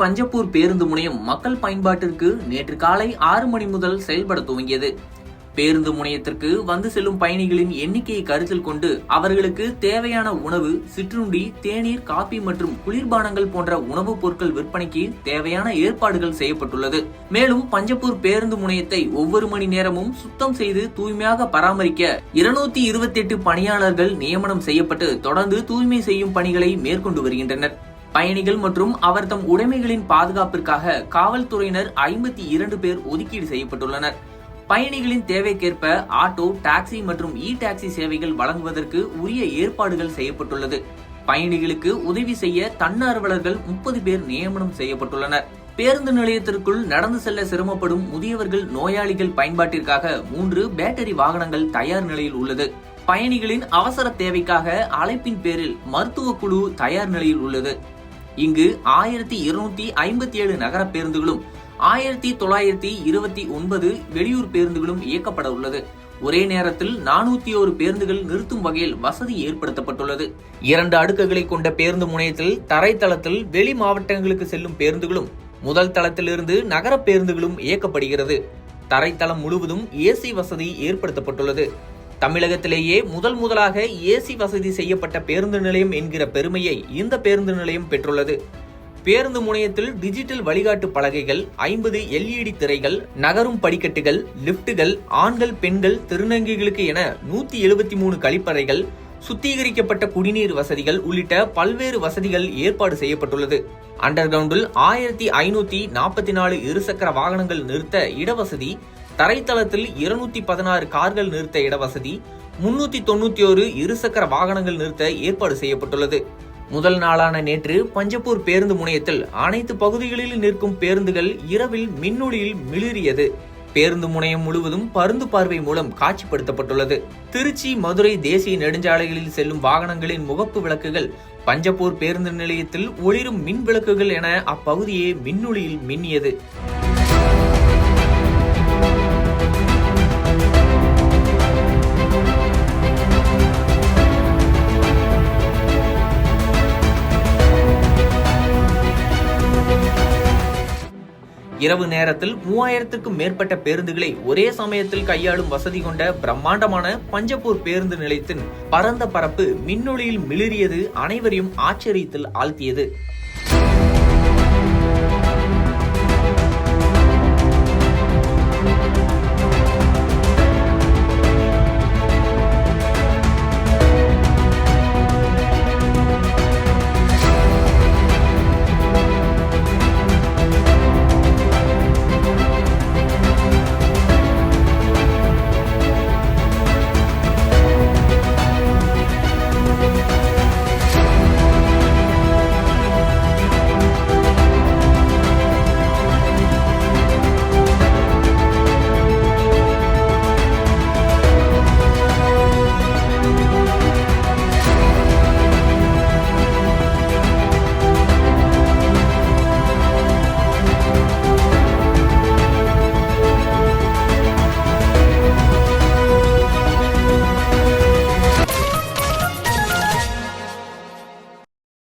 பஞ்சப்பூர் பேருந்து முனையம் மக்கள் பயன்பாட்டிற்கு நேற்று காலை 6 மணி முதல் செயல்பட துவங்கியது. பேருந்து முனையத்திற்கு வந்து செல்லும் பயணிகளின் எண்ணிக்கையை கருத்தில் கொண்டு அவர்களுக்கு தேவையான உணவு, சிற்றுண்டி, தேநீர், காபி மற்றும் குளிர்பானங்கள் போன்ற உணவுப் பொருட்கள் விற்பனைக்கு தேவையான ஏற்பாடுகள் செய்யப்பட்டுள்ளது. மேலும் பஞ்சப்பூர் பேருந்து முனையத்தை ஒவ்வொரு மணி நேரமும் சுத்தம் செய்து தூய்மையாக பராமரிக்க 228 பணியாளர்கள் நியமனம் செய்யப்பட்டு தொடர்ந்து தூய்மை செய்யும் பணிகளை மேற்கொண்டு வருகின்றனர். பயணிகள் மற்றும் அவர்தம் உடைமைகளின் பாதுகாப்பிற்காக காவல்துறையினர் 52 பேர் ஒதுக்கீடு செய்யப்பட்டுள்ளனர். பயணிகளின் தேவைக்கேற்ப ஆட்டோ, டாக்ஸி மற்றும் இ டாக்ஸி சேவைகள் வழங்குவதற்கு உரிய ஏற்பாடுகள் செய்யப்பட்டுள்ளது. பயணிகளுக்கு உதவி செய்ய தன்னார்வலர்கள் 30 பேர் நியமனம் செய்யப்பட்டுள்ளனர். பேருந்து நிலையத்திற்குள் நடந்து செல்ல சிரமப்படும் முதியவர்கள், நோயாளிகள் பயன்பாட்டிற்காக 3 பேட்டரி வாகனங்கள் தயார் நிலையில் உள்ளது. பயணிகளின் அவசர தேவைக்காக அழைப்பின் பேரில் மருத்துவ குழு தயார் நிலையில் உள்ளது. இங்கு 1257 நகர பேருந்துகளும் 1929 வெளியூர் பேருந்துகளும் இயக்கப்பட உள்ளது. ஒரே நேரத்தில் 401 பேருந்துகள் நிறுத்தும் வகையில் வசதி ஏற்படுத்தப்பட்டுள்ளது. 2 அடுக்குகளை கொண்ட பேருந்து முனையத்தில் தரைத்தளத்தில் வெளி மாவட்டங்களுக்கு செல்லும் பேருந்துகளும் முதல் தளத்திலிருந்து நகர பேருந்துகளும் இயக்கப்படுகிறது. தரைத்தளம் முழுவதும் ஏசி வசதி ஏற்படுத்தப்பட்டுள்ளது. தமிழகத்திலேயே முதலாக ஏசி வசதி செய்யப்பட்ட பேருந்து நிலையம் என்கிற பெருமையை இந்த பேருந்து நிலையம் பெற்றுள்ளது. பேருந்து முனையத்தில் டிஜிட்டல் வழிகாட்டு பலகைகள், 50 LED திரைகள், நகரும் படிக்கட்டுகள், லிப்டுகள், ஆண்கள், பெண்கள், திருநங்கைகளுக்கு என 173 கழிப்பறைகள், சுத்திகரிக்கப்பட்ட குடிநீர் வசதிகள் உள்ளிட்ட பல்வேறு வசதிகள் ஏற்பாடு செய்யப்பட்டுள்ளது. அண்டர் கிரவுண்டில் 1544 இருசக்கர வாகனங்கள் நிறுத்த இடவசதி, தரைத்தளத்தில் 216 கார்கள் நிறுத்த இடவசதி, 391 இருசக்கர வாகனங்கள் நிறுத்த ஏற்பாடு செய்யப்பட்டுள்ளது. முதல் நாளான நேற்று பஞ்சப்பூர் பேருந்து முனையத்தில் அனைத்து பகுதிகளில் நிற்கும் பேருந்துகள் இரவில் மின்னொளியில் மிளிரியது. பேருந்து முனையம் முழுவதும் பருந்து பார்வை மூலம் காட்சிப்படுத்தப்பட்டுள்ளது. திருச்சி, மதுரை தேசிய நெடுஞ்சாலைகளில் செல்லும் வாகனங்களின் முகப்பு விளக்குகள் பஞ்சப்பூர் பேருந்து நிலையத்தில் ஒளிரும் மின் விளக்குகள் என அப்பகுதியே மின்னொளியில் மின்னியது. இரவு நேரத்தில் 3000க்கும் மேற்பட்ட பேருந்துகளை ஒரே சமயத்தில் கையாளும் வசதி கொண்ட பிரம்மாண்டமான பஞ்சப்பூர் பேருந்து நிலையத்தின் பரந்த பரப்பு மின்னொளியில் மிளிரியது அனைவரையும் ஆச்சரியத்தில் ஆழ்த்தியது.